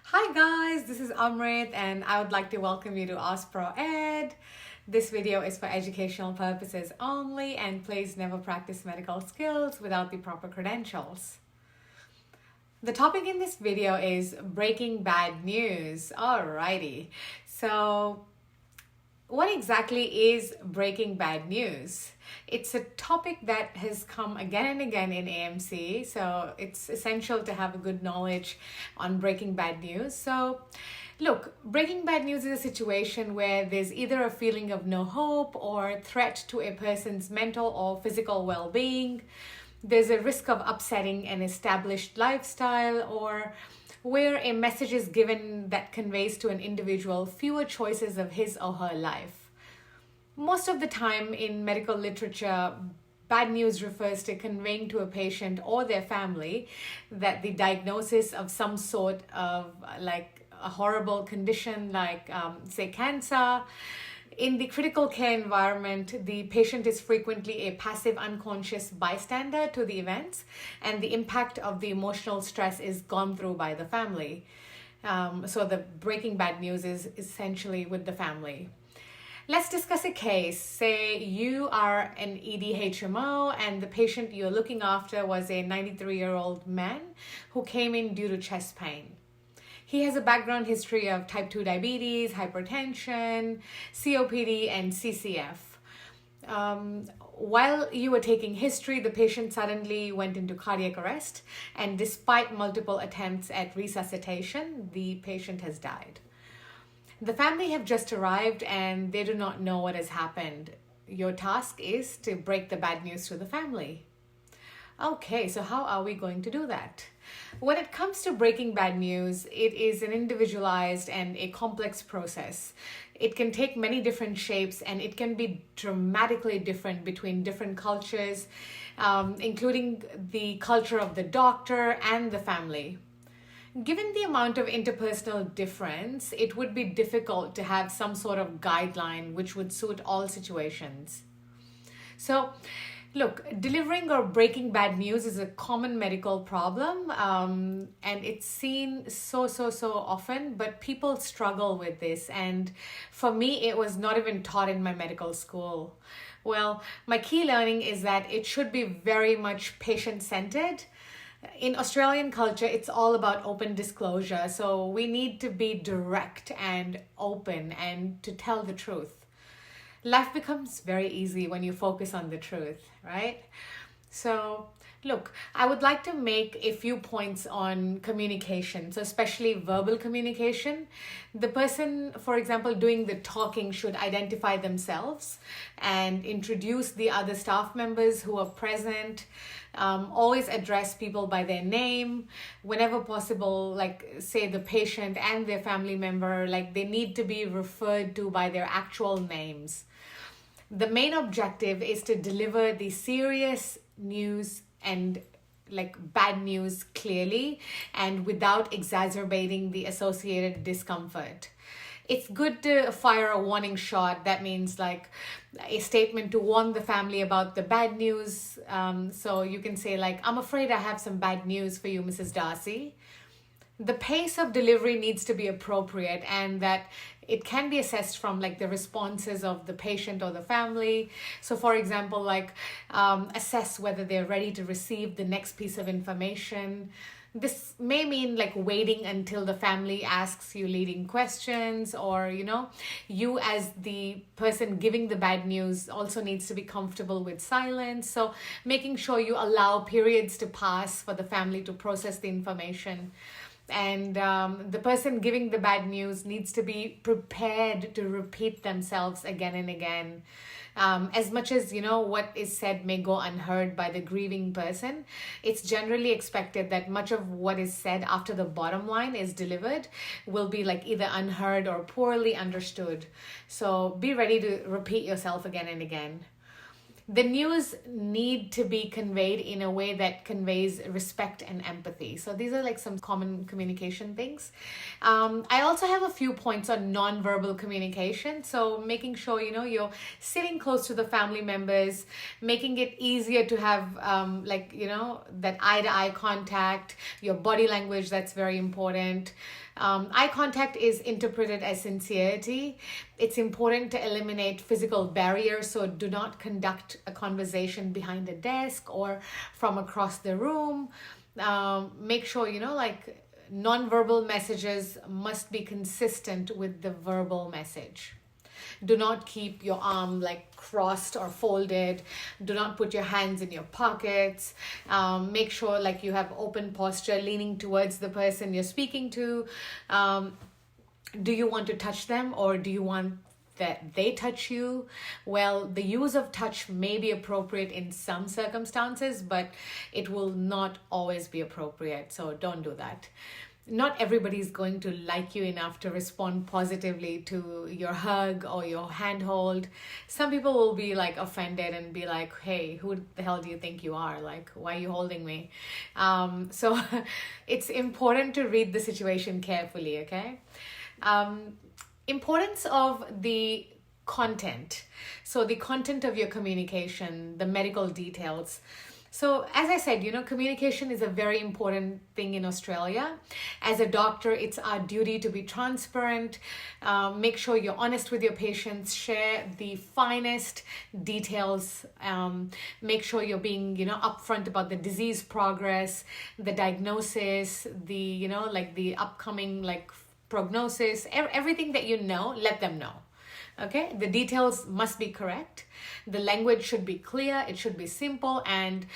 Hi guys, this is Amrit and I would like to welcome you to OSPRO Ed. This video is for educational purposes only and please never practice medical skills without the proper credentials. The topic in this video is breaking bad news. Alrighty, so what exactly is breaking bad news? It's a topic that has come again and again in AMC, so it's essential to have a good knowledge on breaking bad news. So, look, breaking bad news is a situation where there's either a feeling of no hope or threat to a person's mental or physical well-being. There's a risk of upsetting an established lifestyle, or where a message is given that conveys to an individual fewer choices of his or her life. Most of the time in medical literature, bad news refers to conveying to a patient or their family that the diagnosis of some sort of like a horrible condition like say cancer. In the critical care environment, the patient is frequently a passive, unconscious bystander to the events, and the impact of the emotional stress is gone through by the family. So the breaking bad news is essentially with the family. Let's discuss a case. Say you are an EDHMO and the patient you're looking after was a 93-year-old man who came in due to chest pain. He has a background history of type 2 diabetes, hypertension, COPD, and CCF. While you were taking history, the patient suddenly went into cardiac arrest, and despite multiple attempts at resuscitation, the patient has died. The family have just arrived and they do not know what has happened. Your task is to break the bad news to the family. Okay, so how are we going to do that? When it comes to breaking bad news, it is an individualized and a complex process. It can take many different shapes and it can be dramatically different between different cultures, including the culture of the doctor and the family. Given the amount of interpersonal difference, it would be difficult to have some sort of guideline which would suit all situations. So, look, delivering or breaking bad news is a common medical problem, and it's seen so often, but people struggle with this. And for me, it was not even taught in my medical school. Well, my key learning is that it should be very much patient-centered. In Australian culture, it's all about open disclosure. So we need to be direct and open and to tell the truth. Life becomes very easy when you focus on the truth, right? So, look, I would like to make a few points on communication, so especially verbal communication. The person, for example, doing the talking should identify themselves and introduce the other staff members who are present. Always address people by their name. Whenever possible, like say the patient and their family member, like they need to be referred to by their actual names. The main objective is to deliver the serious news and like bad news clearly and without exacerbating the associated discomfort. It's good to fire a warning shot. That means like a statement to warn the family about the bad news. So you can say like, I'm afraid I have some bad news for you, Mrs. Darcy. The pace of delivery needs to be appropriate and that it can be assessed from like the responses of the patient or the family. So for example, like assess whether they're ready to receive the next piece of information. This may mean like waiting until the family asks you leading questions, or you as the person giving the bad news also needs to be comfortable with silence. So making sure you allow periods to pass for the family to process the information. And the person giving the bad news needs to be prepared to repeat themselves again and again. As much as what is said may go unheard by the grieving person, it's generally expected that much of what is said after the bottom line is delivered will be like either unheard or poorly understood. So be ready to repeat yourself again and again. The news need to be conveyed in a way that conveys respect and empathy. So these are like some common communication things. I also have a few points on nonverbal communication. So making sure, you're sitting close to the family members, making it easier to have that eye-to-eye contact, your body language, that's very important. Eye contact is interpreted as sincerity. It's important to eliminate physical barriers, so do not conduct a conversation behind a desk or from across the room. Make sure, nonverbal messages must be consistent with the verbal message. Do not keep your arm crossed or folded. Do not put your hands in your pockets. Make sure you have open posture, leaning towards the person you're speaking to. Do you want to touch them, or do you want that they touch you? Well, the use of touch may be appropriate in some circumstances, but it will not always be appropriate. So don't do that. Not everybody's going to like you enough to respond positively to your hug or your handhold. Some people will be offended and be like, hey, who the hell do you think you are? Why are you holding me? So it's important to read the situation carefully, okay? Importance of the content. So the content of your communication, the medical details. So as I said, communication is a very important thing in Australia. As a doctor, it's our duty to be transparent, make sure you're honest with your patients, share the finest details, make sure you're being, upfront about the disease progress, the diagnosis, the, the upcoming, prognosis, everything that let them know. Okay, the details must be correct. The language should be clear. It should be simple, and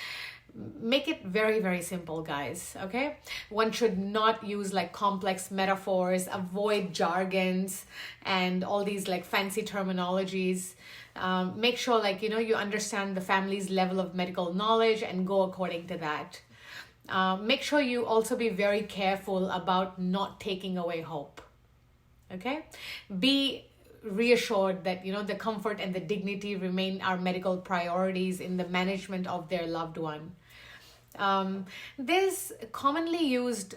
make it very, very simple, guys. Okay, one should not use complex metaphors, avoid jargons and all these fancy terminologies. Make sure you understand the family's level of medical knowledge and go according to that. Make sure you also be very careful about not taking away hope. Okay, be reassured that the comfort and the dignity remain our medical priorities in the management of their loved one. There's commonly used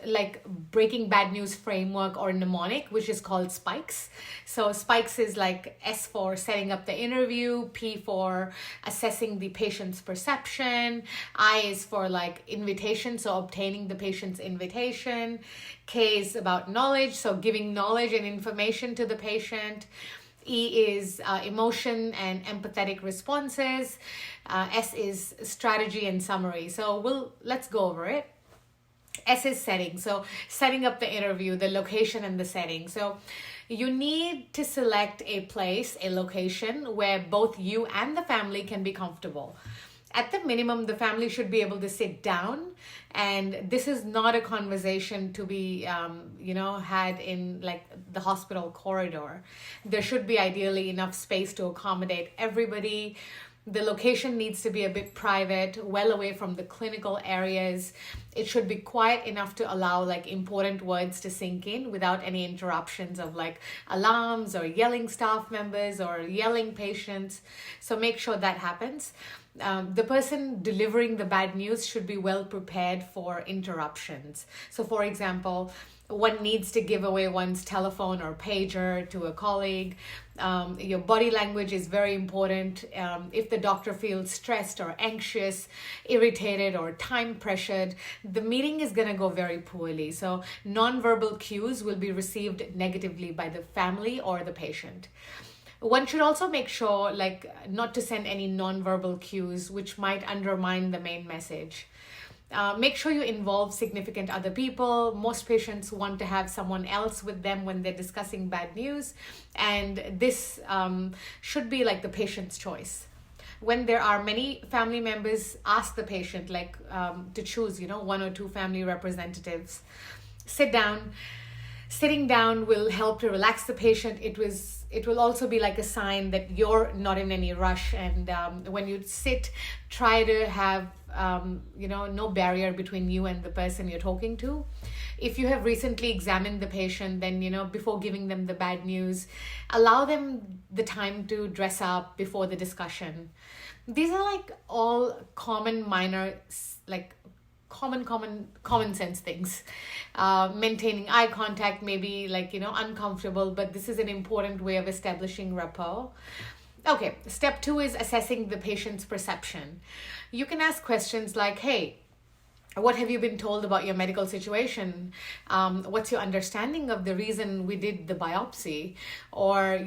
Breaking Bad News framework or mnemonic, which is called spikes. So spikes is S for setting up the interview, P for assessing the patient's perception, I is for invitation, so obtaining the patient's invitation, K is about knowledge, so giving knowledge and information to the patient, E is emotion and empathetic responses. S is strategy and summary. So let's go over it. S is setting. So setting up the interview, the location and the setting. So you need to select a place, a location where both you and the family can be comfortable. At the minimum, the family should be able to sit down, and this is not a conversation to be, had in the hospital corridor. There should be ideally enough space to accommodate everybody. The location needs to be a bit private, well away from the clinical areas. It should be quiet enough to allow important words to sink in without any interruptions of alarms or yelling staff members or yelling patients. So make sure that happens. The person delivering the bad news should be well prepared for interruptions. So for example, one needs to give away one's telephone or pager to a colleague. Your body language is very important. If the doctor feels stressed or anxious, irritated or time pressured, the meeting is going to go very poorly. So nonverbal cues will be received negatively by the family or the patient. One should also make sure not to send any nonverbal cues which might undermine the main message. Make sure you involve significant other people. Most patients want to have someone else with them when they're discussing bad news, and this should be the patient's choice. When there are many family members, ask the patient to choose one or two family representatives. Sit down. Sitting down will help to relax the patient. It will also be a sign that you're not in any rush, and when you sit, try to have no barrier between you and the person you're talking to. If you have recently examined the patient, then, before giving them the bad news, allow them the time to dress up before the discussion. These are like all common minor, like common sense things. Maintaining eye contact may be like, uncomfortable, but this is an important way of establishing rapport. Okay, step 2 is assessing the patient's perception. You can ask questions like, hey, what have you been told about your medical situation? What's your understanding of the reason we did the biopsy? Or,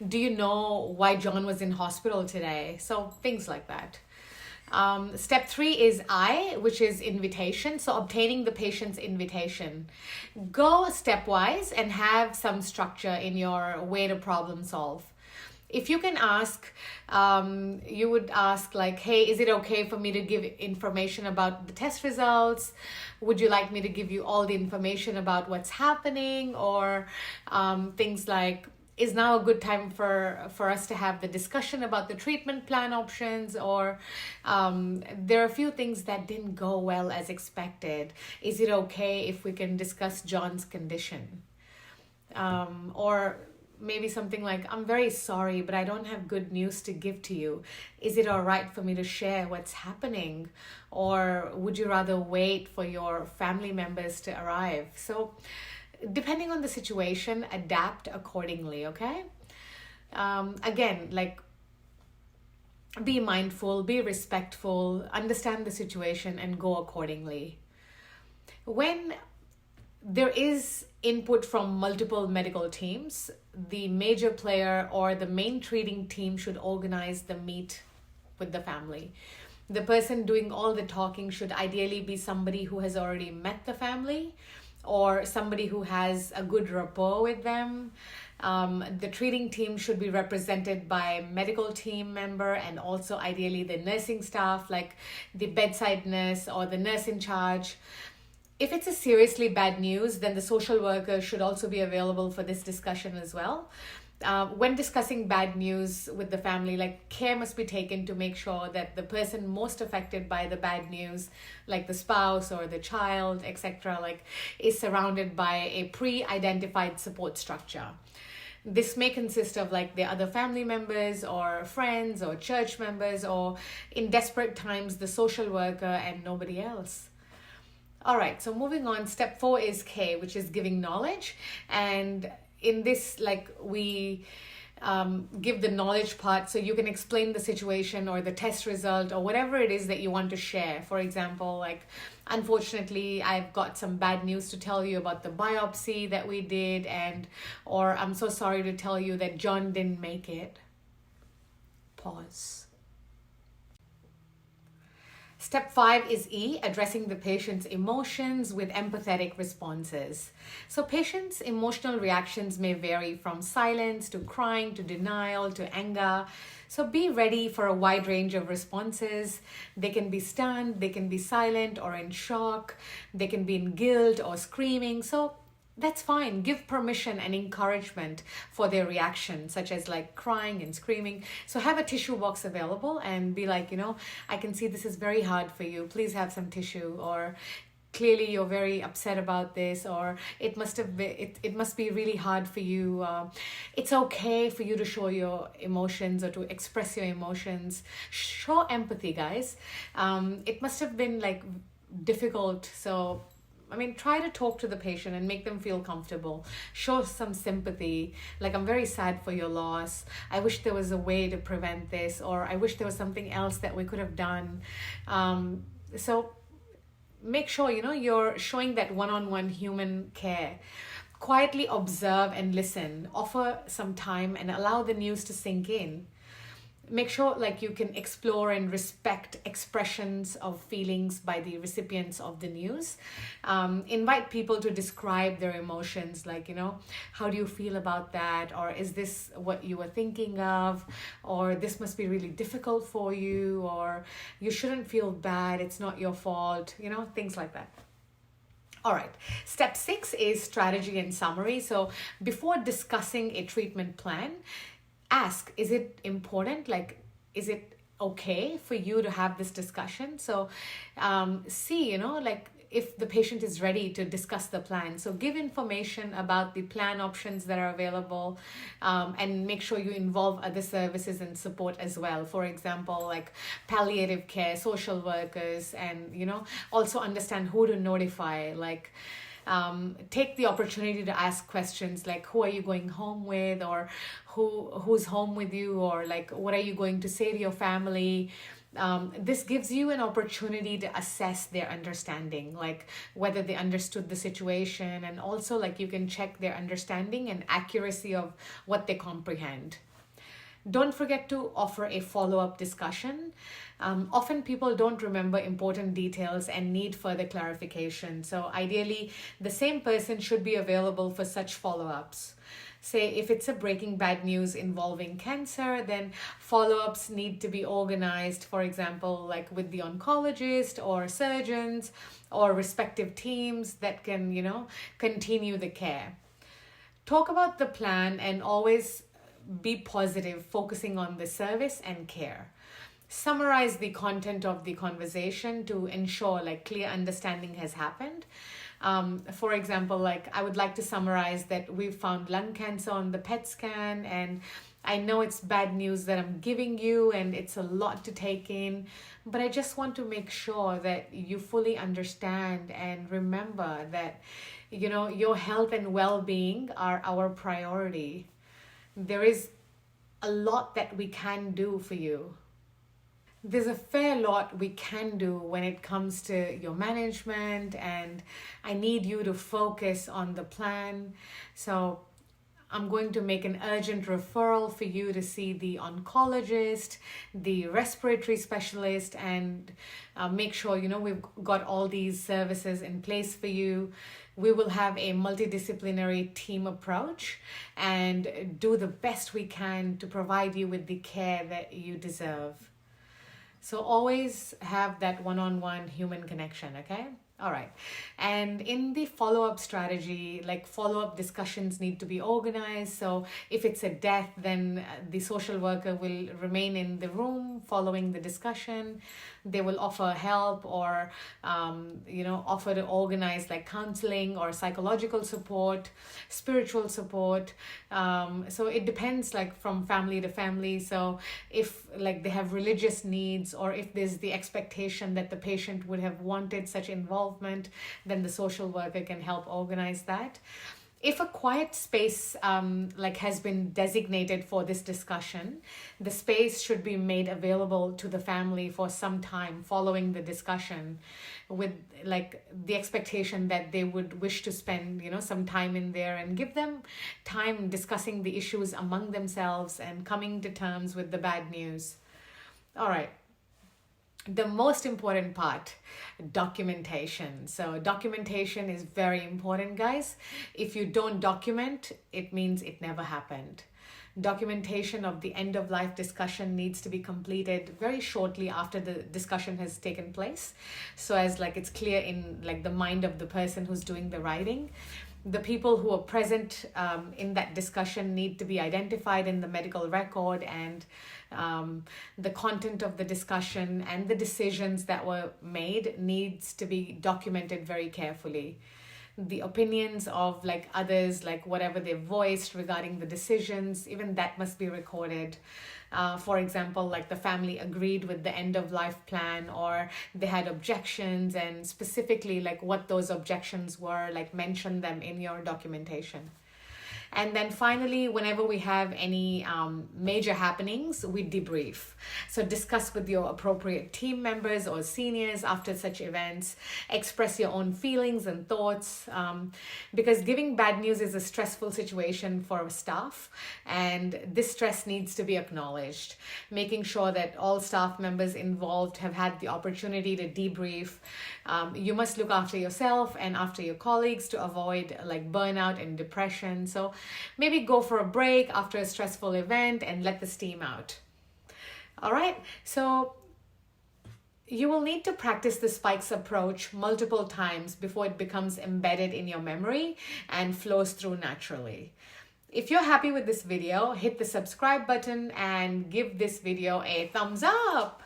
do you know why John was in hospital today? So things like that. Step 3 is I, which is invitation. So obtaining the patient's invitation. Go stepwise and have some structure in your way to problem solve. If you can ask, you would ask like, hey, is it okay for me to give information about the test results? Would you like me to give you all the information about what's happening? Or things like, is now a good time for us to have the discussion about the treatment plan options? Or there are a few things that didn't go well as expected. Is it okay if we can discuss John's condition? Or maybe something like, I'm very sorry, but I don't have good news to give to you. Is it all right for me to share what's happening? Or would you rather wait for your family members to arrive? So depending on the situation, adapt accordingly, okay? Again, like, be mindful, be respectful, understand the situation, and go accordingly. When there is input from multiple medical teams, the major player or the main treating team should organize the meet with the family. The person doing all the talking should ideally be somebody who has already met the family or somebody who has a good rapport with them. The treating team should be represented by a medical team member and also ideally the nursing staff, like the bedside nurse or the nurse in charge. If it's a seriously bad news, then the social worker should also be available for this discussion as well. When discussing bad news with the family, like, care must be taken to make sure that the person most affected by the bad news, like the spouse or the child, etc., like, is surrounded by a pre-identified support structure. This may consist of like the other family members or friends or church members, or in desperate times, the social worker and nobody else. All right, so moving on, step 4 is K, which is giving knowledge. And in this, like, we give the knowledge part, so you can explain the situation or the test result or whatever it is that you want to share. For example, like, unfortunately, I've got some bad news to tell you about the biopsy that we did, or I'm so sorry to tell you that John didn't make it. Pause. Step 5 is E, addressing the patient's emotions with empathetic responses. So patients' emotional reactions may vary from silence to crying to denial to anger. So be ready for a wide range of responses. They can be stunned, they can be silent or in shock, they can be in guilt or screaming. So that's fine. Give permission and encouragement for their reaction, such as like crying and screaming. So have a tissue box available and be like, I can see this is very hard for you. Please have some tissue. Or clearly you're very upset about this, or it must be really hard for you. It's okay for you to show your emotions or to express your emotions. Show empathy, guys. It must have been like difficult. So try to talk to the patient and make them feel comfortable. Show some sympathy. Like, I'm very sad for your loss. I wish there was a way to prevent this, or I wish there was something else that we could have done. So make sure, you're showing that one-on-one human care. Quietly observe and listen. Offer some time and allow the news to sink in. Make sure like you can explore and respect expressions of feelings by the recipients of the news. Invite people to describe their emotions, like, how do you feel about that? Or is this what you were thinking of? Or this must be really difficult for you? Or you shouldn't feel bad, it's not your fault, things like that. All right, step 6 is strategy and summary. So before discussing a treatment plan, ask, is it important? Like, is it okay for you to have this discussion? So see, like, if the patient is ready to discuss the plan. So give information about the plan options that are available, and make sure you involve other services and support as well. For example, like palliative care, social workers, and also understand who to notify. Like take the opportunity to ask questions like, who are you going home with, or who's home with you, or like, what are you going to say to your family? This gives you an opportunity to assess their understanding, like whether they understood the situation, and also like you can check their understanding and accuracy of what they comprehend. Don't forget to offer a follow-up discussion. Often people don't remember important details and need further clarification. So ideally, the same person should be available for such follow-ups. Say if it's a breaking bad news involving cancer, then follow-ups need to be organized, for example, like with the oncologist or surgeons or respective teams that can, continue the care. Talk about the plan and always be positive, focusing on the service and care. Summarize the content of the conversation to ensure like clear understanding has happened. For example, like I would like to summarize that we found lung cancer on the PET scan, and I know it's bad news that I'm giving you and it's a lot to take in, but I just want to make sure that you fully understand and remember that, your health and well-being are our priority. There is a lot that we can do for you. There's a fair lot we can do when it comes to your management, and I need you to focus on the plan. So I'm going to make an urgent referral for you to see the oncologist, the respiratory specialist, and make sure, we've got all these services in place for you. We will have a multidisciplinary team approach and do the best we can to provide you with the care that you deserve. So always have that one-on-one human connection, okay? All right. And in the follow-up strategy, like follow-up discussions need to be organized. So if it's a death, then the social worker will remain in the room following the discussion. They will offer help or, offer to organize like counseling or psychological support, spiritual support. So it depends like from family to family. So if like they have religious needs, or if there's the expectation that the patient would have wanted such involvement, then the social worker can help organize that. If a quiet space has been designated for this discussion, the space should be made available to the family for some time following the discussion, with like the expectation that they would wish to spend, some time in there, and give them time discussing the issues among themselves and coming to terms with the bad news. All right. The most important part, documentation. So documentation is very important, guys. If you don't document, it means it never happened. Documentation of the end of life discussion needs to be completed very shortly after the discussion has taken place, so as like it's clear in like the mind of the person who's doing the writing. The people who are present in that discussion need to be identified in the medical record, and the content of the discussion and the decisions that were made needs to be documented very carefully. The opinions of like others, like whatever they voiced regarding the decisions, even that must be recorded. For example, like the family agreed with the end of life plan, or they had objections, and specifically like what those objections were, like mention them in your documentation. And then finally, whenever we have any major happenings, we debrief. So discuss with your appropriate team members or seniors after such events. Express your own feelings and thoughts, because giving bad news is a stressful situation for staff, and this stress needs to be acknowledged. Making sure that all staff members involved have had the opportunity to debrief. You must look after yourself and after your colleagues to avoid like burnout and depression. So maybe go for a break after a stressful event and let the steam out. All right, so you will need to practice the spikes approach multiple times before it becomes embedded in your memory and flows through naturally. If you're happy with this video, hit the subscribe button and give this video a thumbs up.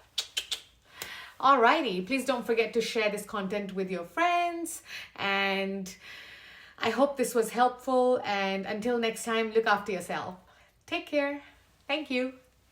Alrighty, please don't forget to share this content with your friends patients. And I hope this was helpful. And until next time, look after yourself. Take care. Thank you.